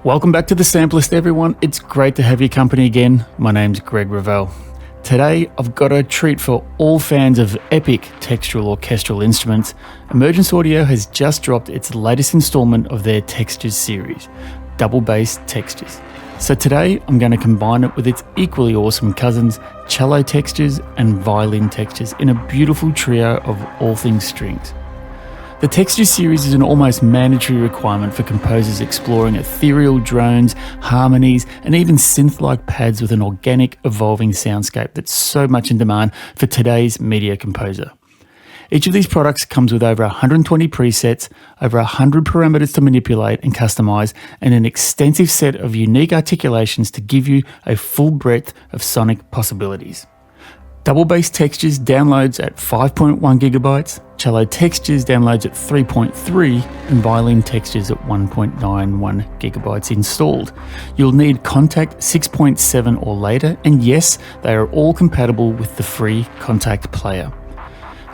Welcome back to the Sampleist, everyone. It's great to have your company again. My name's Greg Revell. Today, I've got a treat for all fans of epic textural orchestral instruments. Emergence Audio has just dropped its latest installment of their Textures series, Double Bass Textures. So today, I'm going to combine it with its equally awesome cousins, Cello Textures and Violin Textures, in a beautiful trio of all things strings. The Textures series is an almost mandatory requirement for composers exploring ethereal drones, harmonies, and even synth-like pads with an organic, evolving soundscape that's so much in demand for today's media composer. Each of these products comes with over 120 presets, over 100 parameters to manipulate and customize, and an extensive set of unique articulations to give you a full breadth of sonic possibilities. Double Bass Textures downloads at 5.1 gigabytes, Cello Textures downloads at 3.3, and Violin Textures at 1.91 gigabytes installed. You'll need Kontakt 6.7 or later, and yes, they are all compatible with the free Kontakt player.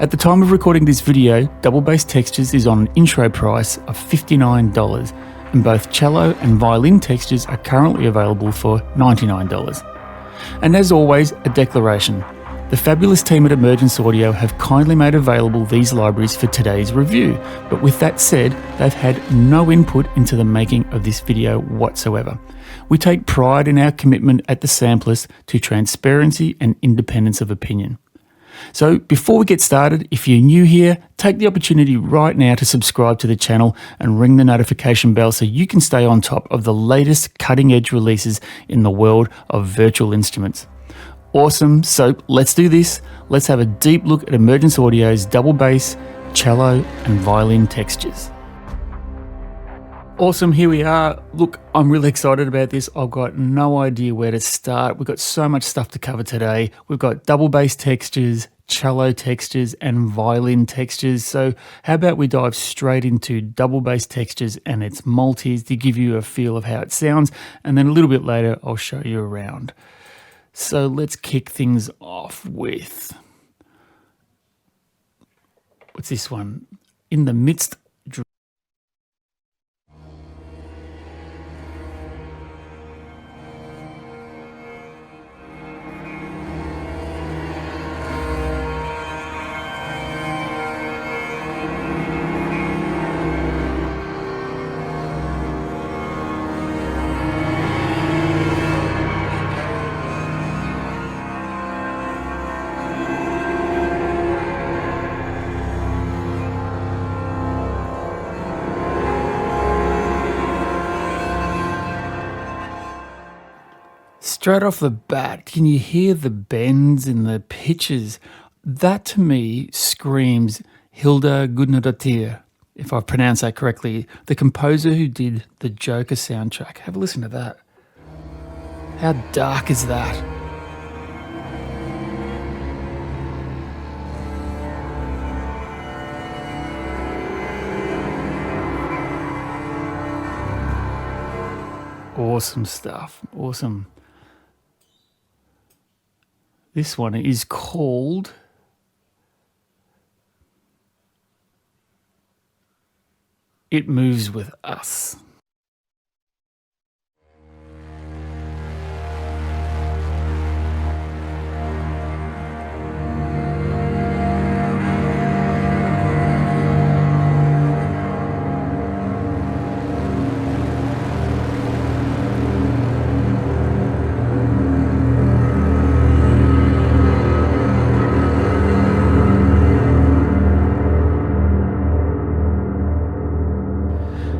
At the time of recording this video, Double Bass Textures is on an intro price of $59, and both Cello and Violin Textures are currently available for $99. And as always, a declaration. The fabulous team at Emergence Audio have kindly made available these libraries for today's review, but with that said, they've had no input into the making of this video whatsoever. We take pride in our commitment at the Sampleist to transparency and independence of opinion. So before we get started, if you're new here, take the opportunity right now to subscribe to the channel and ring the notification bell so you can stay on top of the latest cutting-edge releases in the world of virtual instruments. Awesome, so let's do this. Let's have a deep look at Emergence Audio's double bass, cello and violin textures. Awesome, here we are. Look, I'm really excited about this. I've got no idea where to start. We've got so much stuff to cover today. We've got double bass textures, cello textures and violin textures. So how about we dive straight into double bass textures and its multis to give you a feel of how it sounds, and then a little bit later I'll show you around. So let's kick things off with, what's this one? In the Midst. Straight off the bat, can you hear the bends in the pitches? That to me screams Hilda Gudnadottir, if I've pronounced that correctly, the composer who did the Joker soundtrack. Have a listen to that. How dark is that? Awesome stuff, awesome. This one is called It Moves With Us.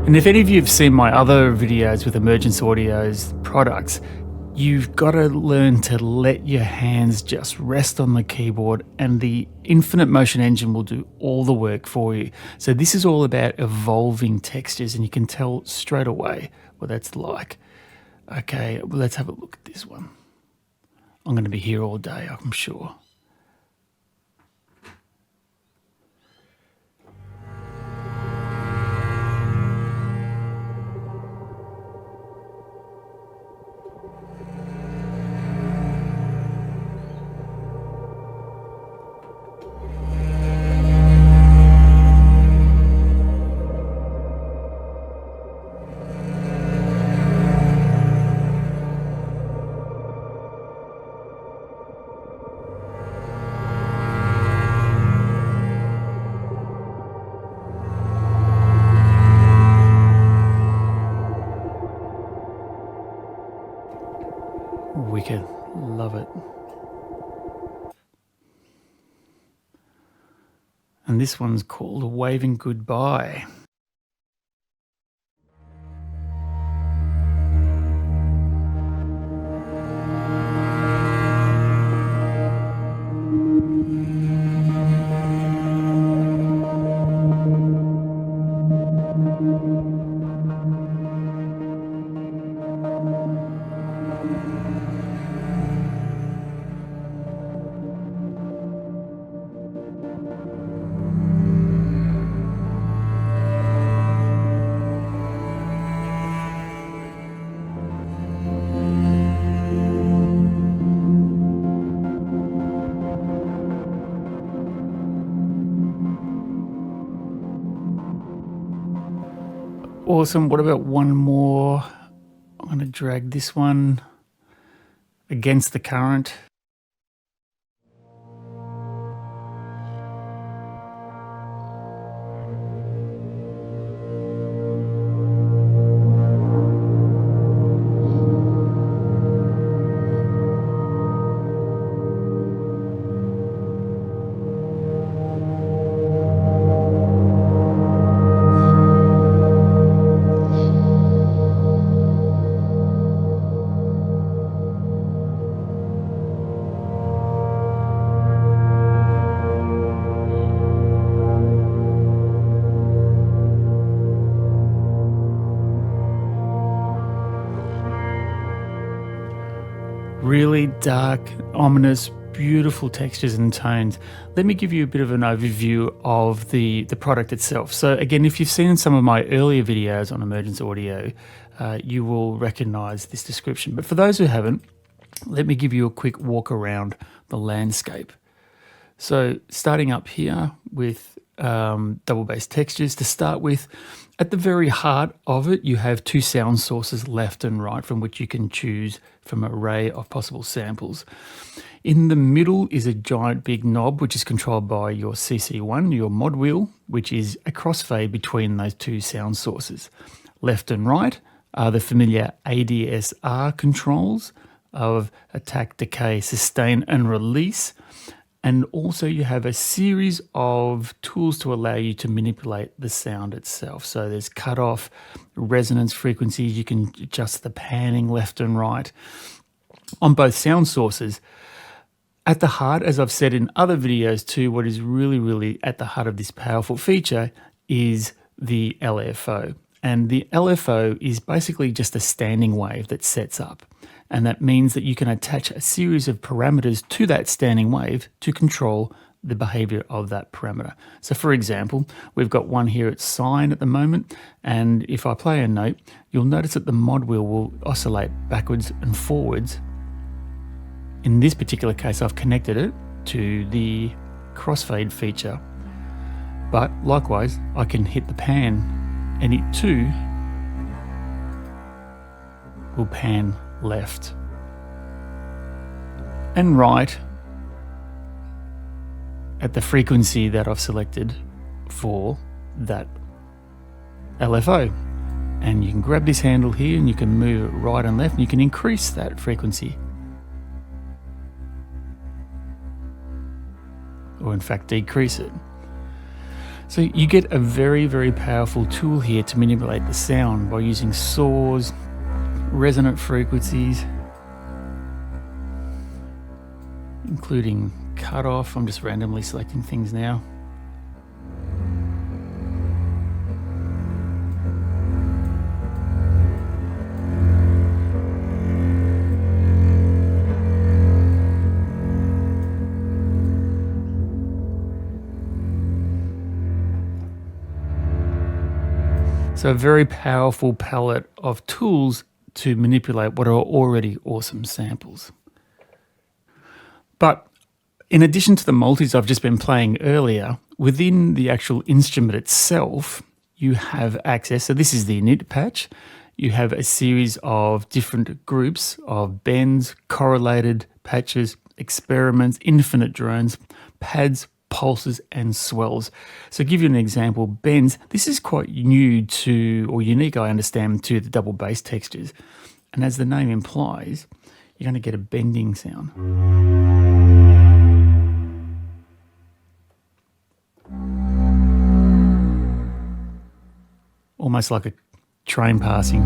And if any of you have seen my other videos with Emergence Audio's products, you've got to learn to let your hands just rest on the keyboard and the Infinite Motion Engine will do all the work for you. So this is all about evolving textures, and you can tell straight away what that's like. Okay, well, let's have a look at this one. I'm going to be here all day, I'm sure. and this one's called Waving Goodbye. Awesome. What about one more? I'm going to drag this one against the current. Really dark, ominous, beautiful textures and tones. Let me give you a bit of an overview of the product itself. So again, if you've seen some of my earlier videos on Emergence Audio, you will recognize this description. But for those who haven't, let me give you a quick walk around the landscape. So starting up here with double bass textures to start with, at the very heart of it, you have two sound sources left and right from which you can choose from an array of possible samples. In the middle is a giant big knob, which is controlled by your CC1, your mod wheel, which is a crossfade between those two sound sources. Left and right are the familiar ADSR controls of attack, decay, sustain, and release. And also you have a series of tools to allow you to manipulate the sound itself. So there's cutoff, resonance frequencies, you can adjust the panning left and right on both sound sources. At the heart, as I've said in other videos too, what is really at the heart of this powerful feature is the LFO. And the LFO is basically just a standing wave that sets up. And that means that you can attach a series of parameters to that standing wave to control the behavior of that parameter. So for example, we've got one here at sine at the moment, and if I play a note, you'll notice that the mod wheel will oscillate backwards and forwards. In this particular case, I've connected it to the crossfade feature. But likewise, I can hit the pan, and it too will pan left and right at the frequency that I've selected for that LFO. And you can grab this handle here and you can move it right and left, and you can increase that frequency, or in fact decrease it. So you get a very powerful tool here to manipulate the sound by using saws, resonant frequencies, including cutoff. I'm just randomly selecting things now. So a very powerful palette of tools to manipulate what are already awesome samples. But in addition to the multis I've just been playing earlier, within the actual instrument itself, you have access. So this is the init patch. You have a series of different groups of bends, correlated patches, experiments, infinite drones, pads, pulses, and swells. So to give you an example, bends, this is quite new to, or unique, I understand, to the double bass textures. And as the name implies, you're going to get a bending sound. almost like a train passing.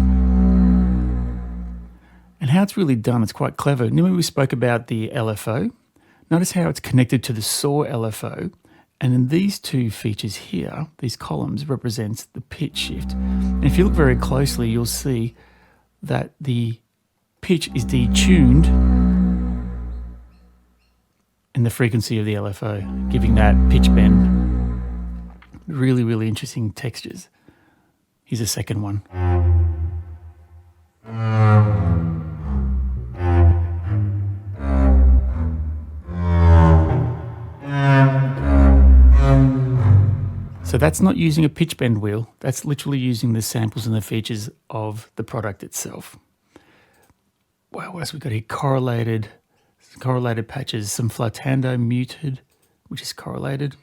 And how it's really done, it's quite clever. Remember we spoke about the LFO? Notice how it's connected to the saw LFO, and then these two features here, these columns, represents the pitch shift. And if you look very closely, you'll see that the pitch is detuned in the frequency of the LFO, giving that pitch bend. Really, really interesting textures. Here's a second one. So that's not using a pitch bend wheel, that's literally using the samples and the features of the product itself. Wow, what else we got here? Correlated patches, some flautando muted, which is correlated.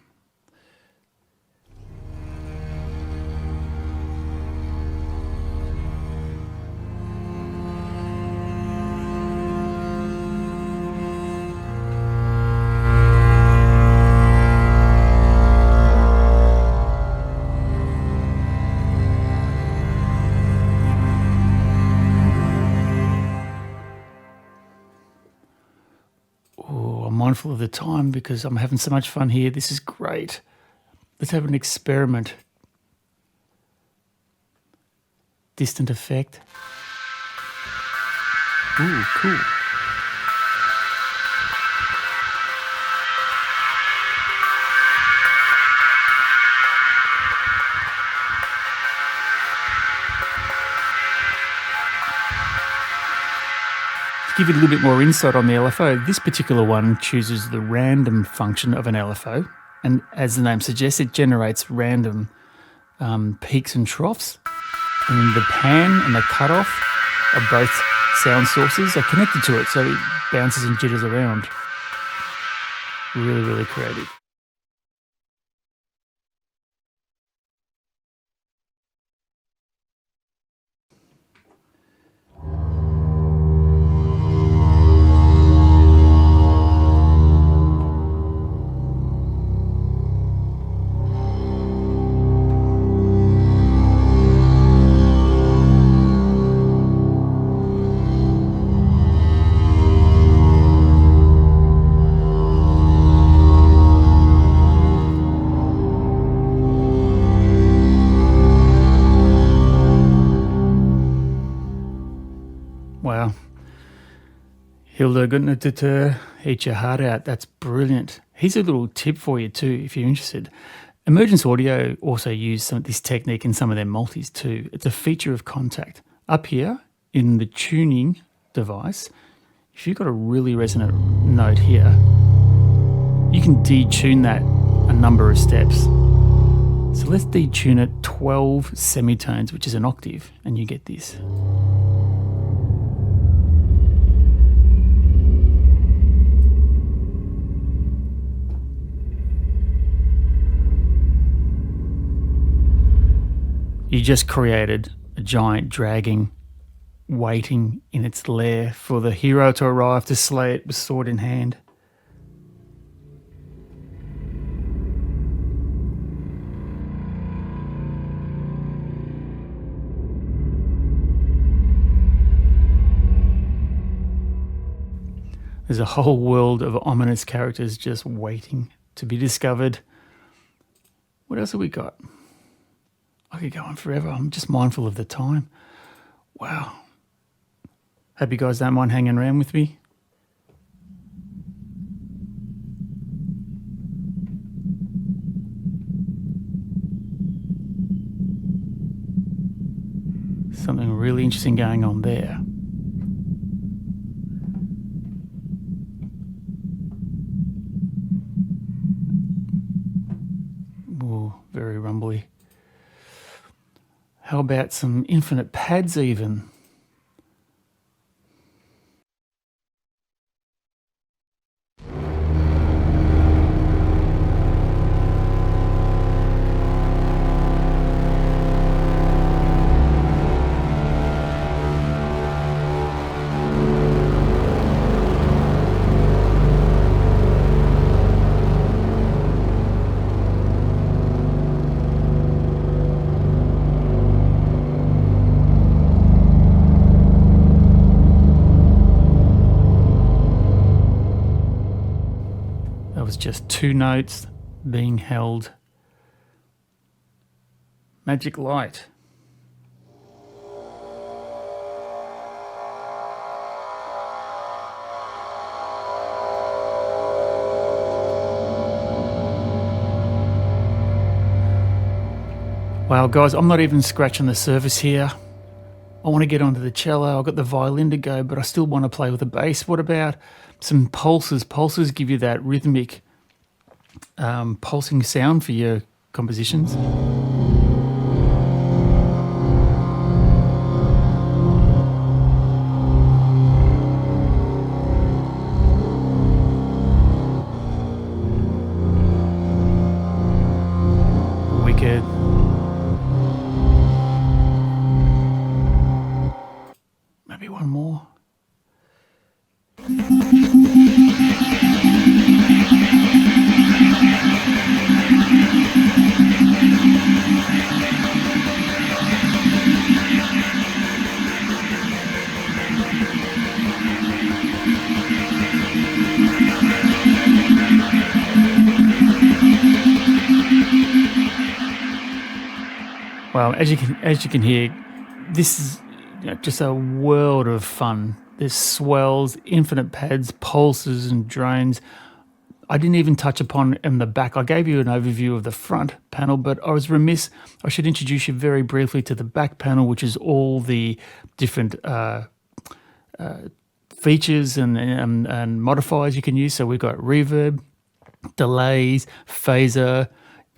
Mindful of the time because I'm having so much fun here. This is great. Let's have an experiment. Distant effect. Ooh, cool. To give you a little bit more insight on the LFO, this particular one chooses the random function of an LFO, and as the name suggests, it generates random peaks and troughs, and the pan and the cutoff of both sound sources are connected to it, so it bounces and jitters around. Really, really creative. Wow. Hilda Guttner, eat your heart out. That's brilliant. Here's a little tip for you too, if you're interested. Emergence Audio also use some of this technique in some of their multis too. It's a feature of Kontakt. Up here in the tuning device, if you've got a really resonant note here, you can detune that a number of steps. So let's detune it 12 semitones, which is an octave, and you get this. You just created a giant dragging, waiting in its lair for the hero to arrive to slay it with sword in hand. There's a whole world of ominous characters just waiting to be discovered. What else have we got? I could go on forever. I'm just mindful of the time. Wow. Hope you guys don't mind hanging around with me. Something really interesting going on there. Ooh, very rumbly. How about some infinite pads even? That was just 2 notes being held. Magic light. Wow, guys, I'm not even scratching the surface here. I want to get onto the cello. I've got the violin to go, but I still want to play with the bass. What about some pulses? Pulses give you that rhythmic pulsing sound for your compositions. Wicked. Maybe one more. Well, as you can hear, this is just a world of fun. There's swells, infinite pads, pulses and drones. I didn't even touch upon in the back. I gave you an overview of the front panel, but I was remiss. I should introduce you very briefly to the back panel, which is all the different features and modifiers you can use. So we've got reverb, delays, phaser,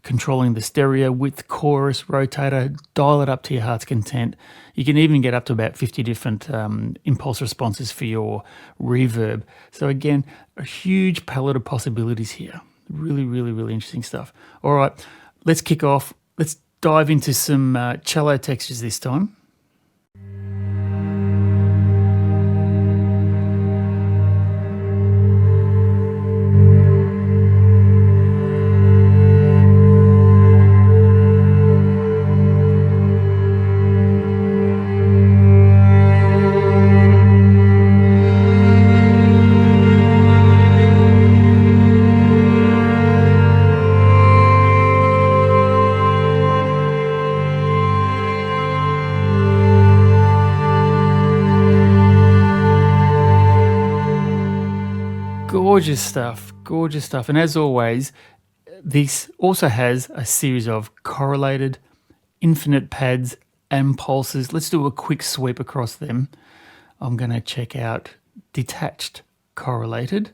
controlling the stereo, width, chorus, rotator, dial it up to your heart's content. You can even get up to about 50 different impulse responses for your reverb. So again, a huge palette of possibilities here. Really, really, really interesting stuff. All right, let's kick off. Let's dive into some cello textures this time. Gorgeous stuff, gorgeous stuff. And as always, this also has a series of correlated, infinite pads and pulses. Let's do a quick sweep across them. I'm going to check out detached correlated.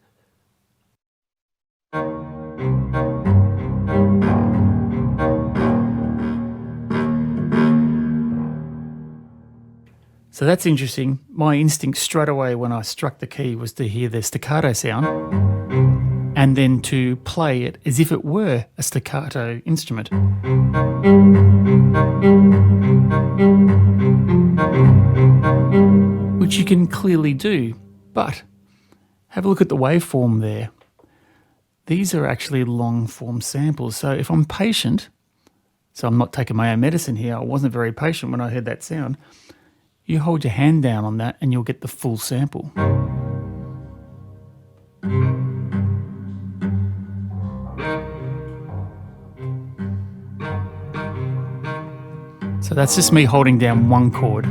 So that's interesting. My instinct straight away when I struck the key was to hear the staccato sound and then to play it as if it were a staccato instrument. Which you can clearly do, but have a look at the waveform there. These are actually long form samples. So if I'm patient, so I'm not taking my own medicine here, I wasn't very patient when I heard that sound, you hold your hand down on that and you'll get the full sample. So that's just me holding down one chord.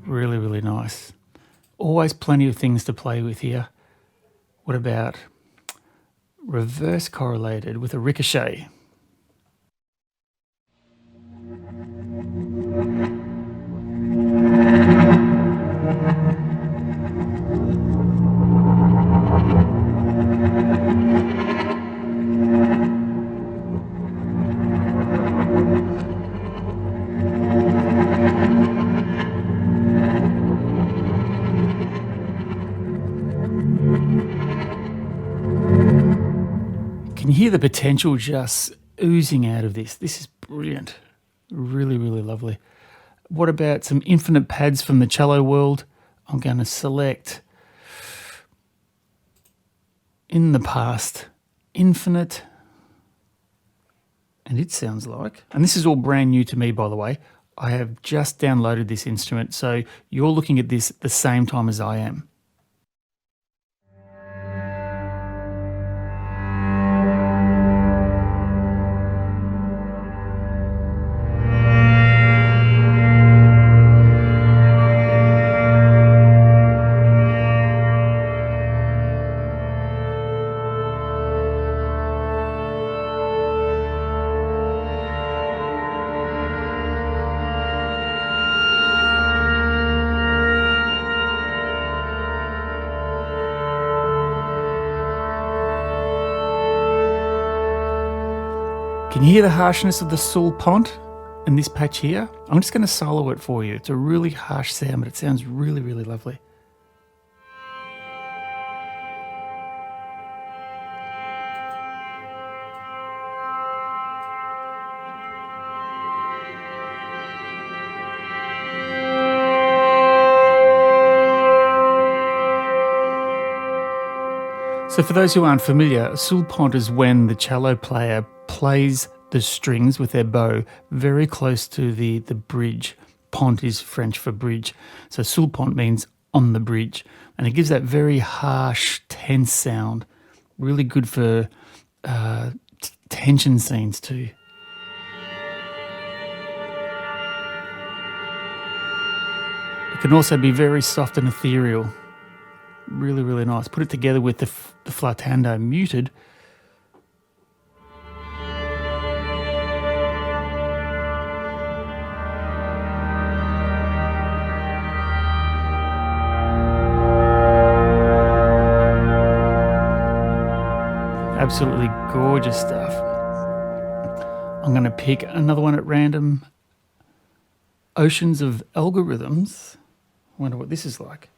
Really, really nice. Always plenty of things to play with here. What about reverse correlated with a ricochet? Can you hear the potential just oozing out of this? This is brilliant. Really, really lovely. What about some infinite pads from the cello world? I'm going to select in the past Infinite. And it sounds like, and this is all brand new to me, by the way. I have just downloaded this instrument, so you're looking at this at the same time as I am. Can you hear the harshness of the sul pont in this patch here? I'm just going to solo it for you. It's a really harsh sound, but it sounds really, really lovely. So for those who aren't familiar, a sul pont is when the cello player plays the strings with their bow very close to the bridge. Pont is French for bridge. So sul pont means on the bridge. And it gives that very harsh, tense sound. Really good for tension scenes too. It can also be very soft and ethereal. Really, really nice. Put it together with the flautando muted. Absolutely gorgeous stuff. I'm going to pick another one at random. Oceans of Algorithms. I wonder what this is like.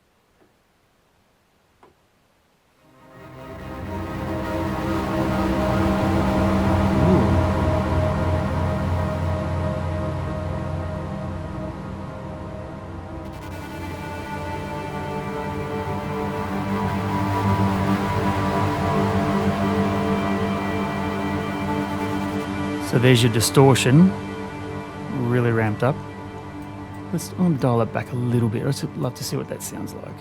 So there's your distortion, really ramped up. I'm going to dial it back a little bit. I'd love to see what that sounds like.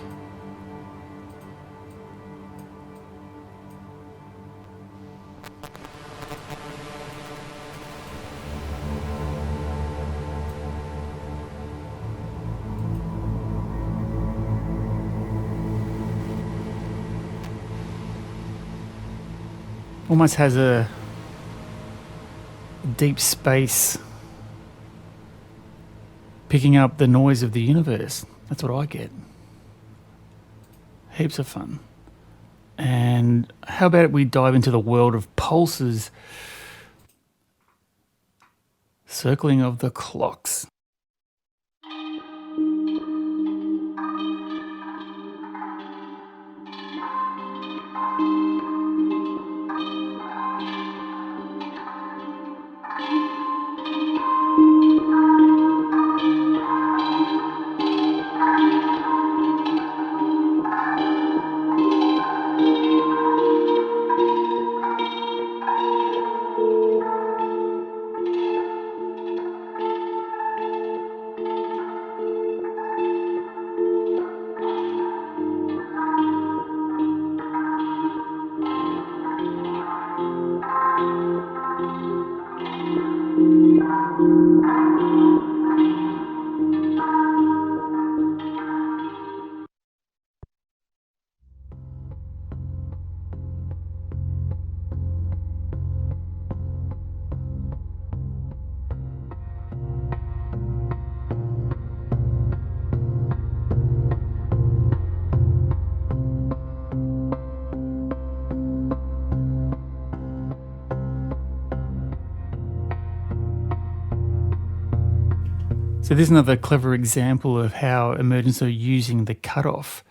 Almost has a deep space picking up the noise of the universe. That's what I get. Heaps of fun. And how about we dive into the world of pulses, circling of the clocks. So this is another clever example of how Emergence are using the cutoff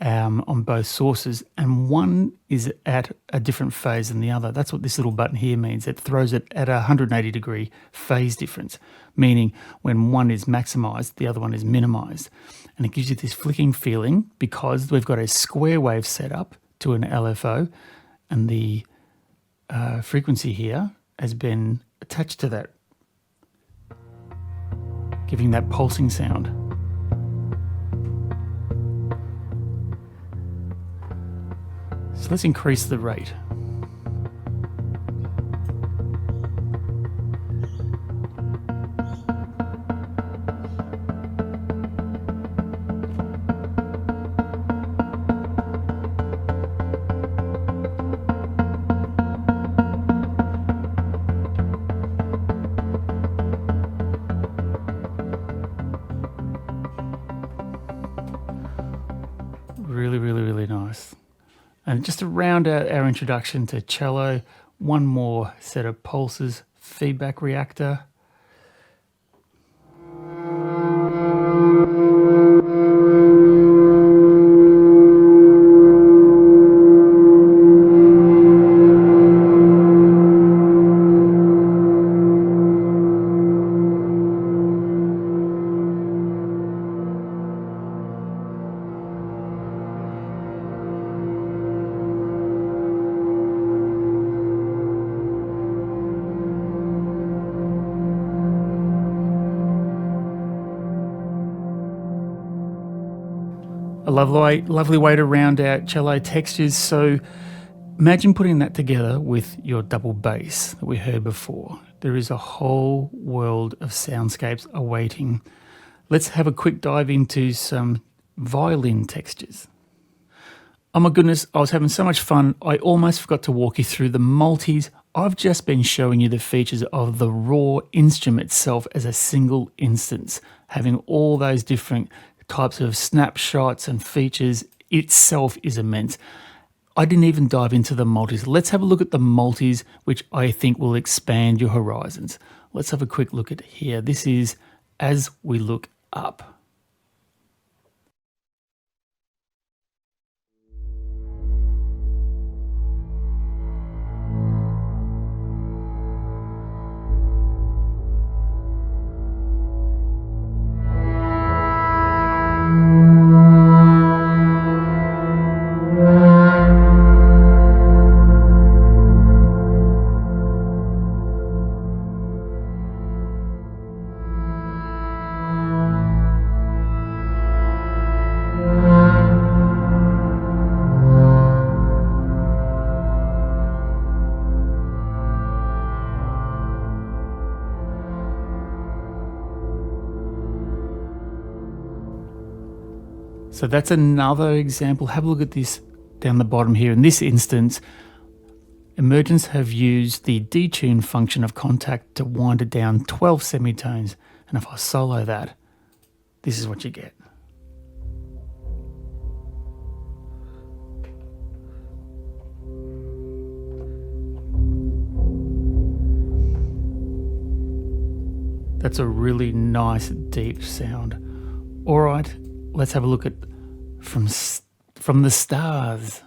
on both sources, and one is at a different phase than the other. That's what this little button here means. It throws it at a 180 degree phase difference, meaning when one is maximized, the other one is minimized. And it gives you this flicking feeling because we've got a square wave set up to an LFO, and the frequency here has been attached to that, giving that pulsing sound. So let's increase the rate. Really nice. And just to round out our introduction to cello, one more set of pulses, feedback reactor. A lovely way to round out cello textures. So imagine putting that together with your double bass that we heard before. There is a whole world of soundscapes awaiting. Let's have a quick dive into some violin textures. Oh my goodness, I was having so much fun, I almost forgot to walk you through the multis. I've just been showing you the features of the raw instrument itself as a single instance, having all those different types of snapshots and features itself is immense. I didn't even dive into the multis. Let's have a look at the multis, which I think will expand your horizons. Let's have a quick look at here. This is As We Look Up. So that's another example. Have a look at this down the bottom here. In this instance, Emergence have used the detune function of Kontakt to wind it down 12 semitones. And if I solo that, this is what you get. That's a really nice deep sound. All right, let's have a look at From the Stars.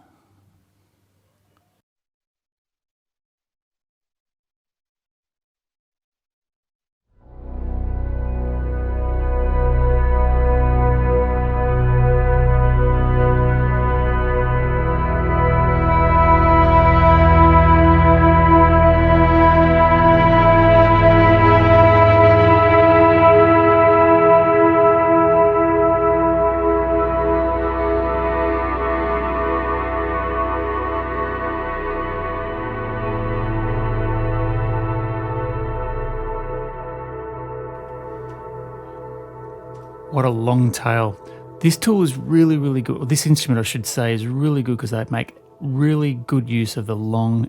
What a long tail. This tool is really good. Or this instrument, I should say, is really good because they make really good use of the long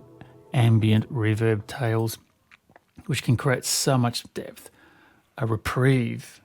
ambient reverb tails, which can create so much depth. A reprieve.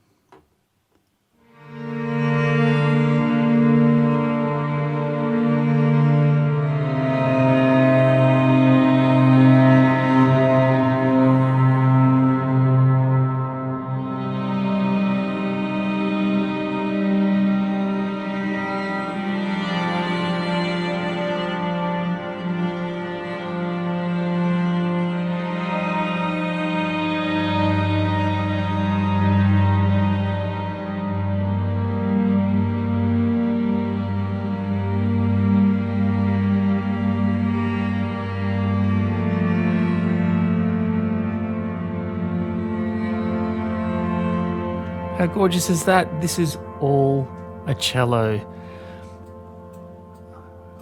How gorgeous is that? This is all a cello.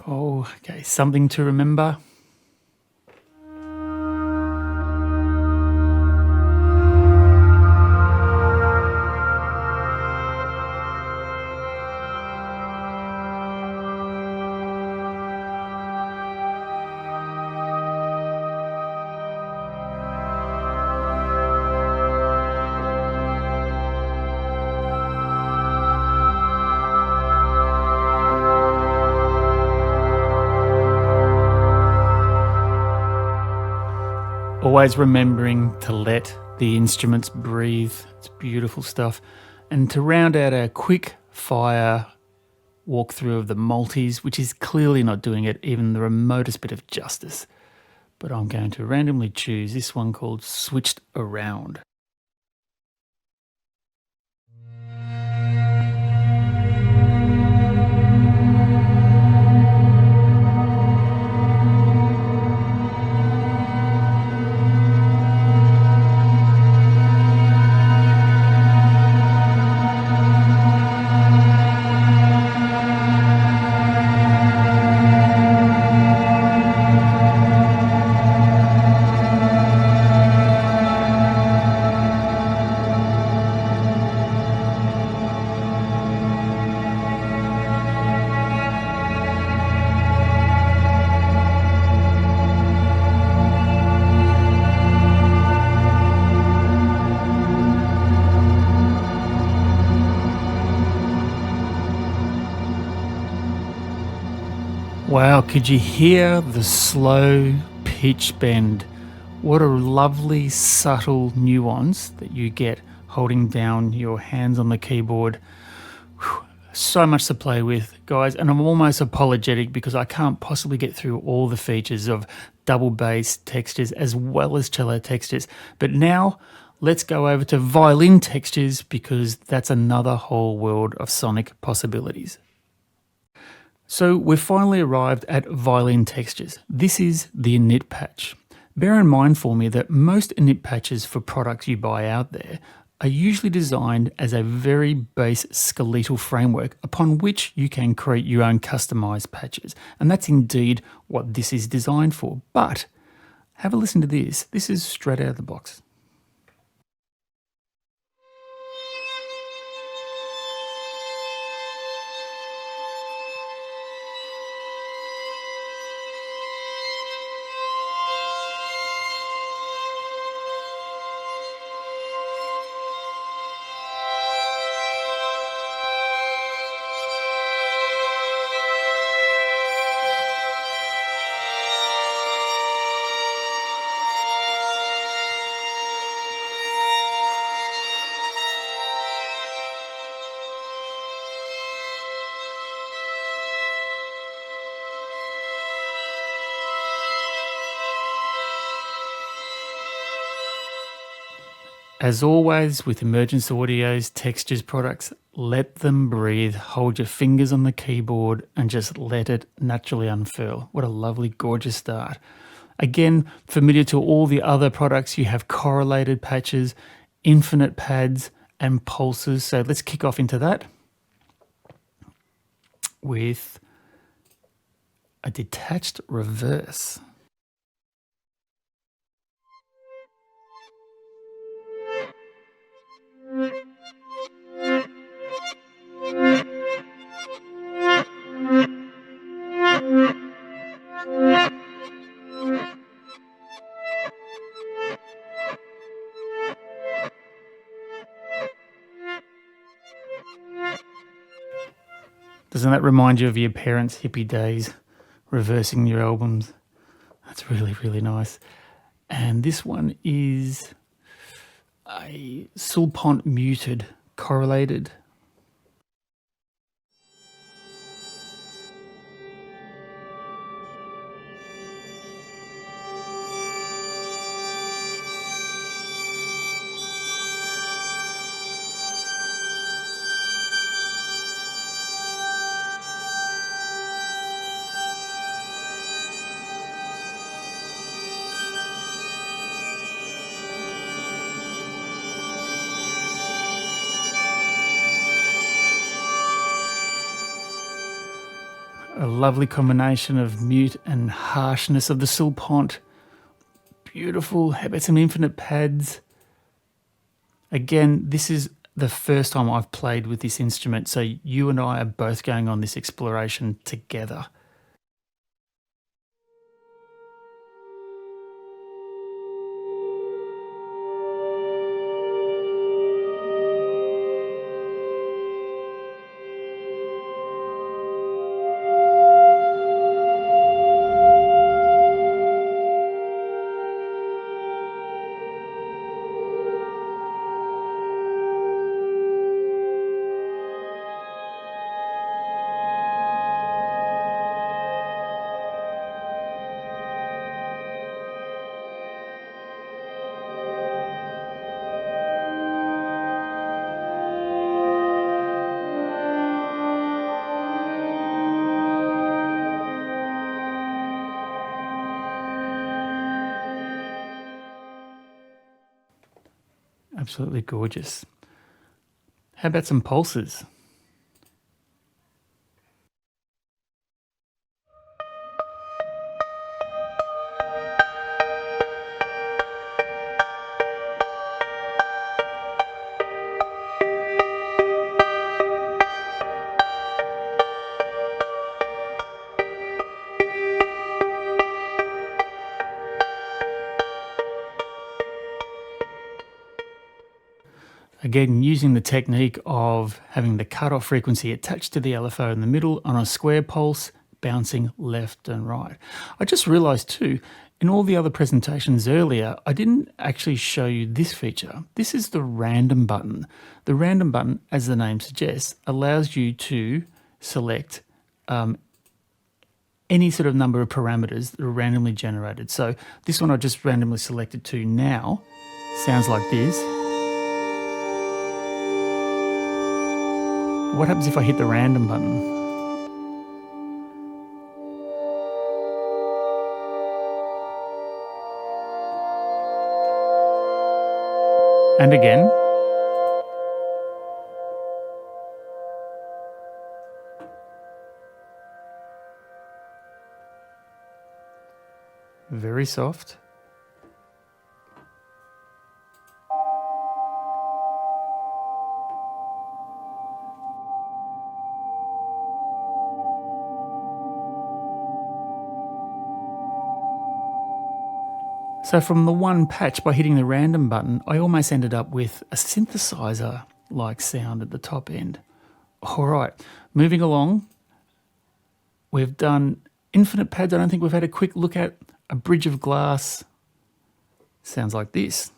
Oh, okay, something to remember. Always remembering to let the instruments breathe. It's beautiful stuff. And to round out a quick fire walkthrough of the multis, which is clearly not doing it even the remotest bit of justice. But I'm going to randomly choose this one called Switched Around. Wow, could you hear the slow pitch bend? What a lovely, subtle nuance that you get holding down your hands on the keyboard. Whew, so much to play with, guys, and I'm almost apologetic because I can't possibly get through all the features of double bass textures as well as cello textures. But now let's go over to violin textures because that's another whole world of sonic possibilities. So we've finally arrived at violin textures. This is the init patch. Bear in mind for me that most init patches for products you buy out there are usually designed as a very base skeletal framework upon which you can create your own customized patches. And that's indeed what this is designed for. But have a listen to this. This is straight out of the box. As always with Emergence Audio's textures products, let them breathe, hold your fingers on the keyboard and just let it naturally unfurl. What a lovely, gorgeous start. Again, familiar to all the other products, you have correlated patches, infinite pads and pulses. So let's kick off into that with a detached reverse. Doesn't that remind you of your parents' hippie days, reversing your albums? That's really, really nice. And this one is a sulpont muted, correlated. A lovely combination of mute and harshness of the sulpont. Beautiful. How about some infinite pads? Again, this is the first time I've played with this instrument, so you and I are both going on this exploration together. Absolutely gorgeous. How about some pulses? Again, using the technique of having the cutoff frequency attached to the LFO in the middle on a square pulse, bouncing left and right. I just realized too, in all the other presentations earlier, I didn't actually show you this feature. This is the random button. The random button, as the name suggests, allows you to select any sort of number of parameters that are randomly generated. So this one I just randomly selected to now sounds like this. What happens if I hit the random button? And again. Very soft. So from the one patch, by hitting the random button, I almost ended up with a synthesizer-like sound at the top end. All right, moving along, we've done infinite pads. I don't think we've had a quick look at a bridge of glass. Sounds like this.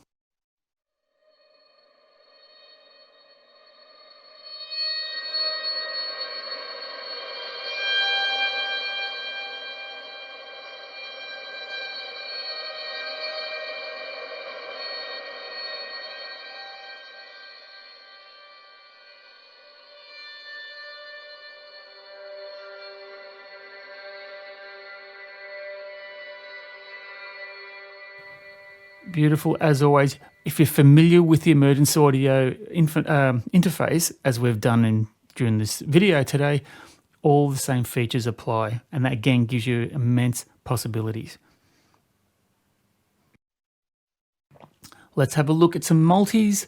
Beautiful, as always. If you're familiar with the Emergence audio interface, as we've done during this video today, all the same features apply, and that again gives you immense possibilities. Let's have a look at some multis,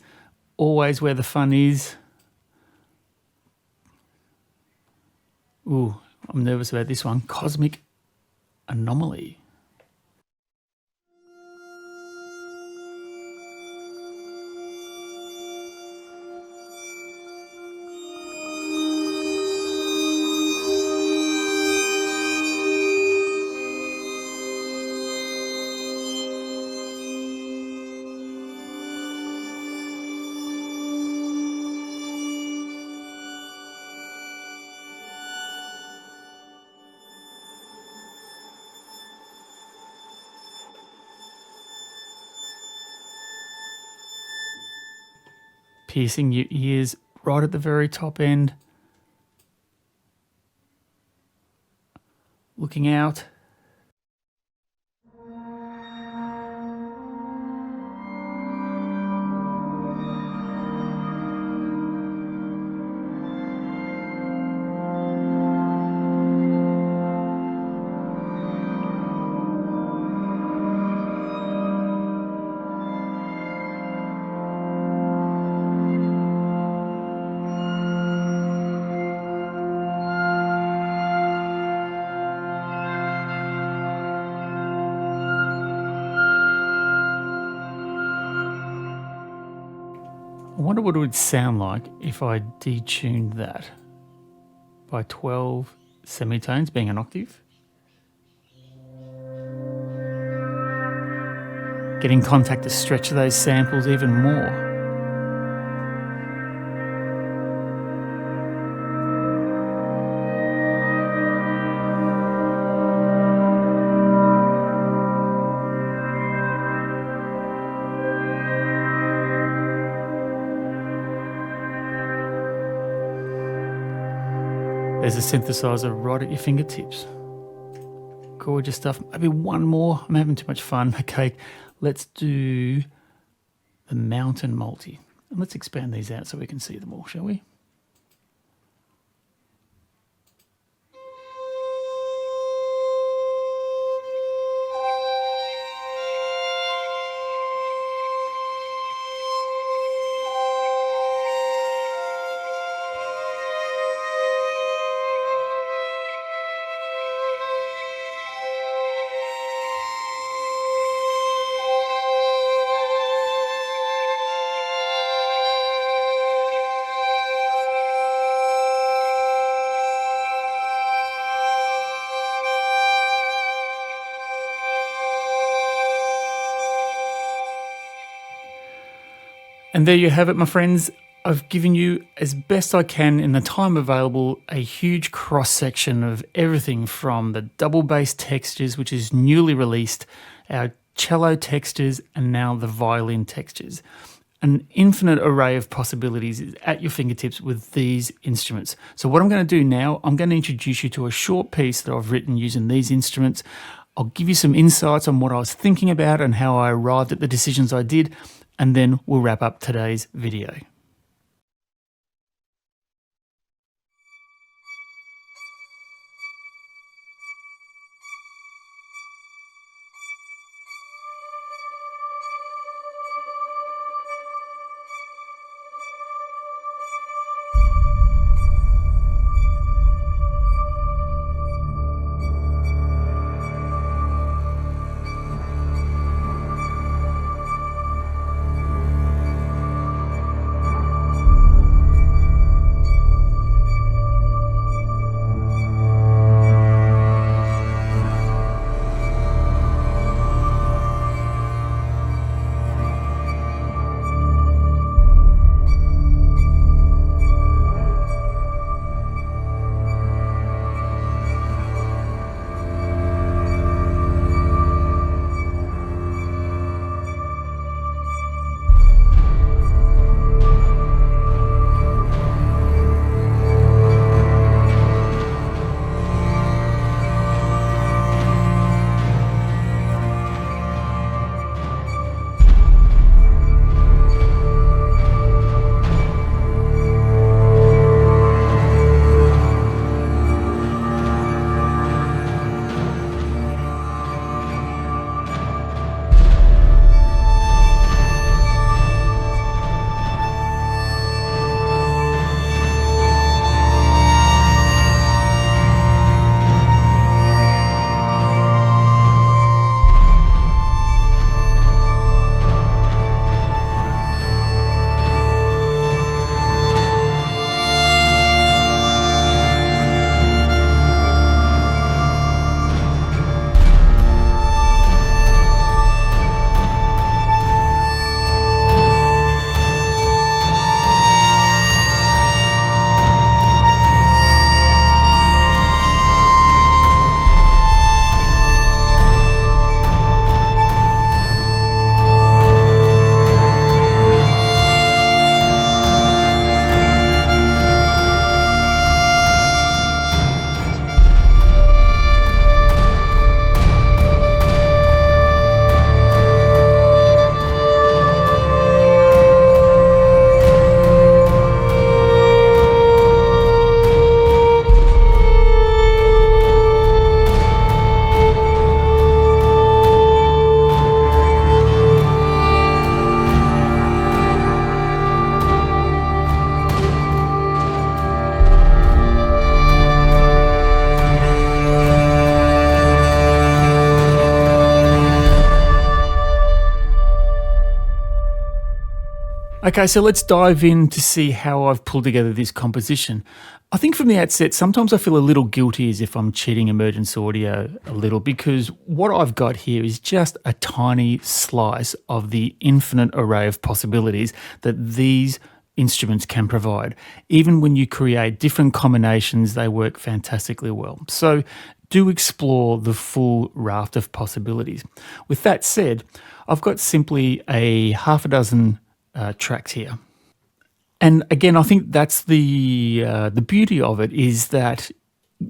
always where the fun is. Ooh, I'm nervous about this one. Cosmic Anomaly. Piercing your ears right at the very top end. Looking out. I wonder what it would sound like if I detuned that by 12 semitones, being an octave. Getting Kontakt to stretch those samples even more. There's a synthesizer right at your fingertips. Gorgeous stuff. Maybe one more. I'm having too much fun. Okay, let's do the Mountain Multi. And let's expand these out so we can see them all, shall we? And there you have it, my friends. I've given you, as best I can in the time available, a huge cross-section of everything from the double bass textures, which is newly released, our cello textures, and now the violin textures. An infinite array of possibilities is at your fingertips with these instruments. So what I'm going to do now, I'm going to introduce you to a short piece that I've written using these instruments. I'll give you some insights on what I was thinking about and how I arrived at the decisions I did, and then we'll wrap up today's video. Okay, so let's dive in to see how I've pulled together this composition. I think from the outset, sometimes I feel a little guilty as if I'm cheating Emergence Audio a little, because what I've got here is just a tiny slice of the infinite array of possibilities that these instruments can provide. Even when you create different combinations, they work fantastically well. So do explore the full raft of possibilities. With that said, I've got simply a half a dozen tracks here. And again, I think that's the beauty of it, is that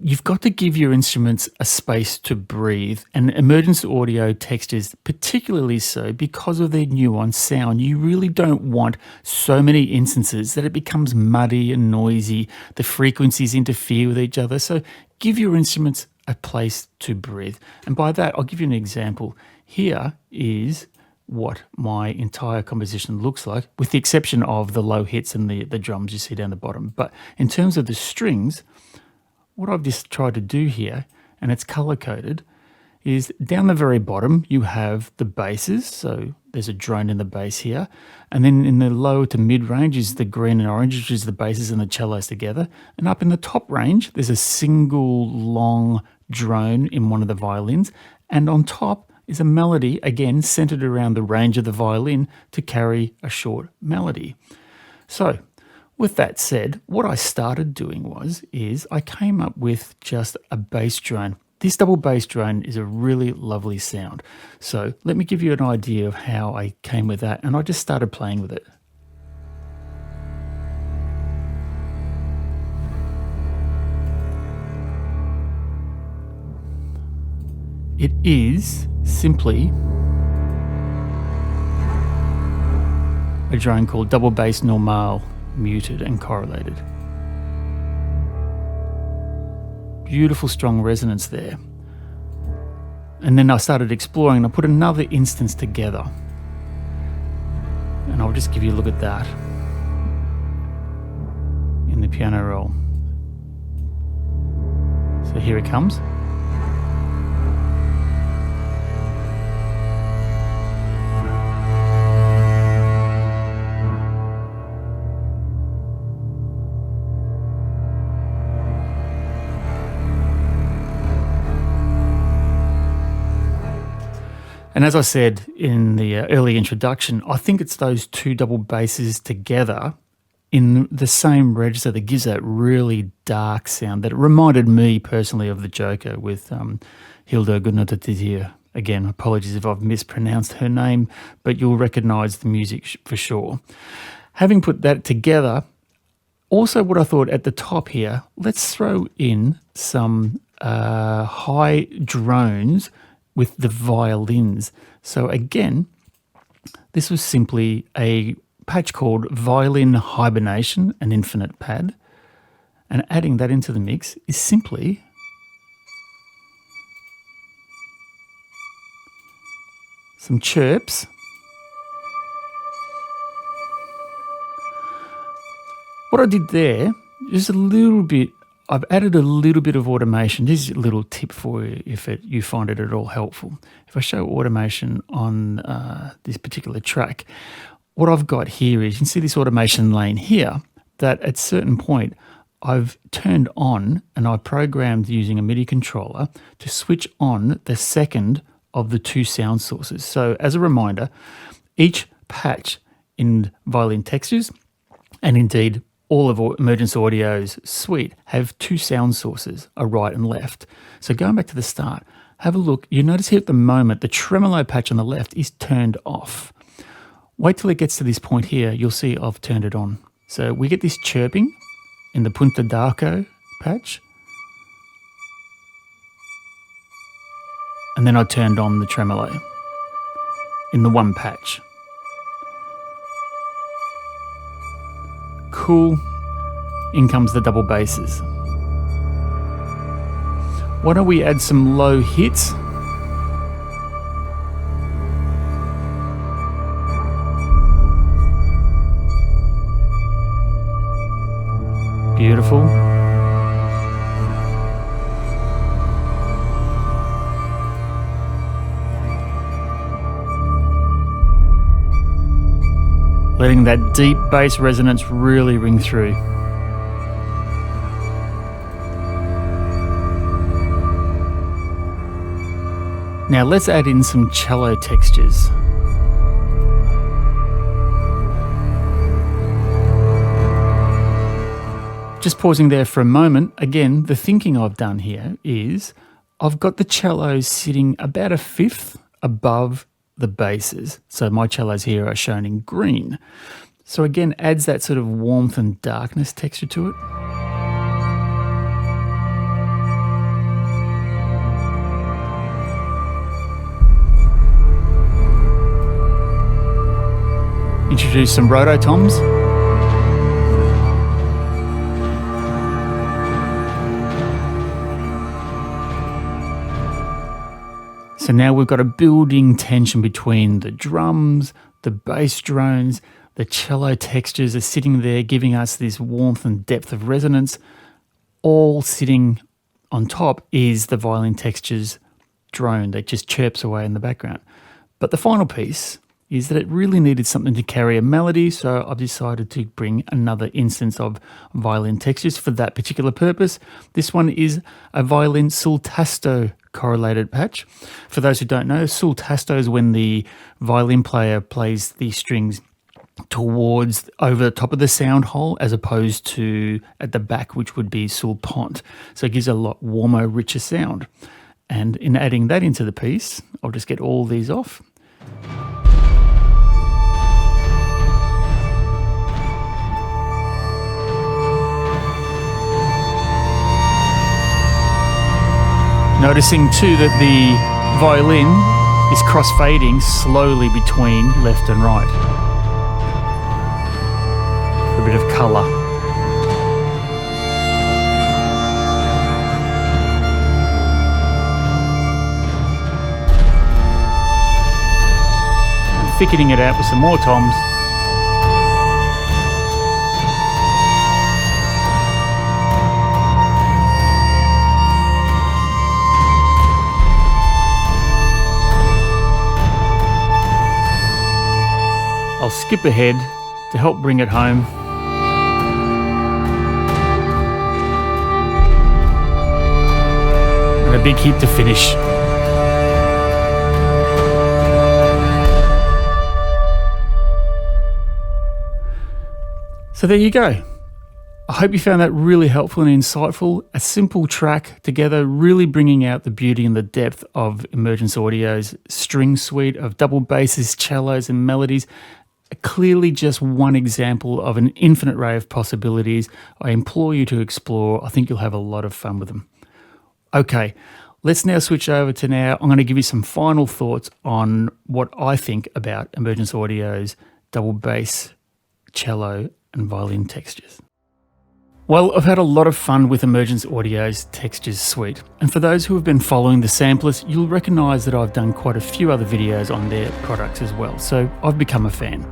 you've got to give your instruments a space to breathe. And Emergence Audio Textures, particularly so because of their nuanced sound, you really don't want so many instances that it becomes muddy and noisy. The frequencies interfere with each other. So give your instruments a place to breathe. And by that, I'll give you an example. Here is what my entire composition looks like, with the exception of the low hits and the drums you see down the bottom. But in terms of the strings, what I've just tried to do here, and it's color-coded, is down the very bottom you have the basses, so there's a drone in the bass here, and then in the low to mid-range is the green and orange, which is the basses and the cellos together, and up in the top range there's a single long drone in one of the violins, and on top is a melody, again, centered around the range of the violin to carry a short melody. So, with that said, what I started doing is I came up with just a bass drone. This double bass drone is a really lovely sound. So let me give you an idea of how I came with that, and I just started playing with it. It is simply a drone called double bass normal, muted and correlated. Beautiful strong resonance there. And then I started exploring and I put another instance together. And I'll just give you a look at that in the piano roll. So here it comes. And as I said in the early introduction, I think it's those two double basses together in the same register that gives that really dark sound that reminded me personally of the Joker with Hilda Gunnartottir. Again, apologies if I've mispronounced her name, but you'll recognise the music for sure. Having put that together, also what I thought at the top here, let's throw in some high drones with the violins. So again, this was simply a patch called Violin Hibernation, an infinite pad, and adding that into the mix is simply some chirps. What I did there, just a little bit, I've added a little bit of automation. This is a little tip for you if you find it at all helpful. If I show automation on this particular track, what I've got here is, you can see this automation lane here, that at a certain point I've turned on and I programmed using a MIDI controller to switch on the second of the two sound sources. So as a reminder, each patch in Violin Textures, and indeed all of Emergence Audio's suite, have two sound sources, a right and left. So going back to the start, have a look. You notice here at the moment, the tremolo patch on the left is turned off. Wait till it gets to this point here, you'll see I've turned it on. So we get this chirping in the Punta d'Arco patch. And then I turned on the tremolo in the one patch. Cool. In comes the double basses. Why don't we add some low hits? Beautiful. letting that deep bass resonance really ring through. Now let's add in some cello textures. Just pausing there for a moment, again, the thinking I've done here is I've got the cellos sitting about a fifth above the basses. So my cellos here are shown in green. So again, adds that sort of warmth and darkness texture to it. Introduce some rototoms. So now we've got a building tension between the drums, the bass drones, the cello textures are sitting there giving us this warmth and depth of resonance. All sitting on top is the violin textures drone that just chirps away in the background. But the final piece is that it really needed something to carry a melody, so I've decided to bring another instance of violin textures for that particular purpose. This one is a violin sul tasto correlated patch. For those who don't know, sul tasto is when the violin player plays the strings towards over the top of the sound hole as opposed to at the back, which would be sul pont. So it gives a lot warmer, richer sound. And in adding that into the piece, I'll just get all these off. Noticing too that the violin is cross-fading slowly between left and right. A bit of colour. And thickening it out with some more toms. I'll skip ahead to help bring it home. And a big heap to finish. So there you go. I hope you found that really helpful and insightful. A simple track together, really bringing out the beauty and the depth of Emergence Audio's string suite of double basses, cellos and melodies. Clearly just one example of an infinite array of possibilities. I implore you to explore. I think you'll have a lot of fun with them. Okay, let's now switch over to I'm going to give you some final thoughts on what I think about Emergence Audio's double bass, cello and violin textures. Well, I've had a lot of fun with Emergence Audio's Textures suite. And for those who have been following the Sampleist, you'll recognise that I've done quite a few other videos on their products as well, so I've become a fan.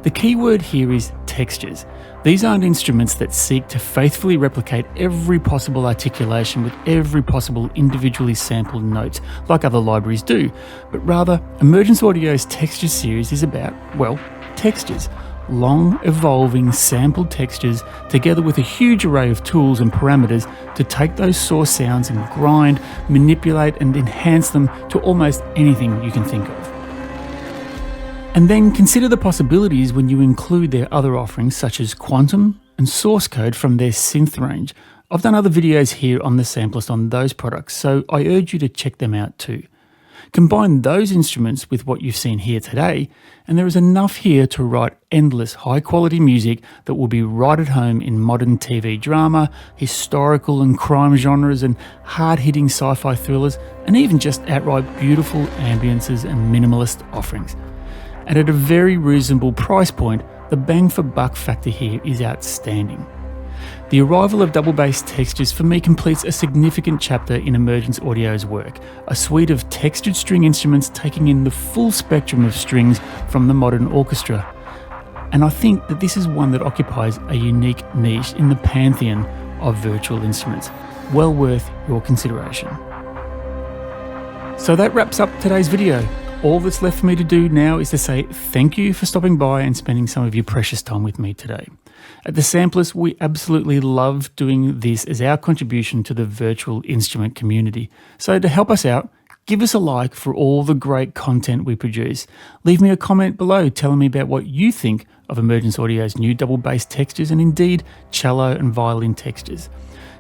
The key word here is textures. These aren't instruments that seek to faithfully replicate every possible articulation with every possible individually sampled notes like other libraries do, but rather Emergence Audio's Textures series is about, well, textures. Long, evolving, sampled textures together with a huge array of tools and parameters to take those source sounds and grind, manipulate and enhance them to almost anything you can think of. And then consider the possibilities when you include their other offerings such as Quantum and Source Code from their synth range. I've done other videos here on the Sampleist on those products, so I urge you to check them out too. Combine those instruments with what you've seen here today, and there is enough here to write endless high-quality music that will be right at home in modern TV drama, historical and crime genres, and hard-hitting sci-fi thrillers, and even just outright beautiful ambiences and minimalist offerings. And at a very reasonable price point, the bang-for-buck factor here is outstanding. The arrival of double bass textures for me completes a significant chapter in Emergence Audio's work, a suite of textured string instruments taking in the full spectrum of strings from the modern orchestra. And I think that this is one that occupies a unique niche in the pantheon of virtual instruments, well worth your consideration. So that wraps up today's video. All that's left for me to do now is to say thank you for stopping by and spending some of your precious time with me today. At the Sampleist, we absolutely love doing this as our contribution to the virtual instrument community. So to help us out, give us a like for all the great content we produce. Leave me a comment below telling me about what you think of Emergence Audio's new double bass textures and indeed cello and violin textures.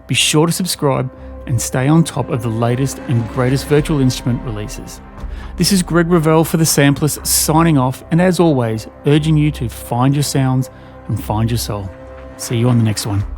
Be sure to subscribe and stay on top of the latest and greatest virtual instrument releases. This is Greg Revell for the Sampleist signing off, and as always, urging you to find your sounds and find your soul. See you on the next one.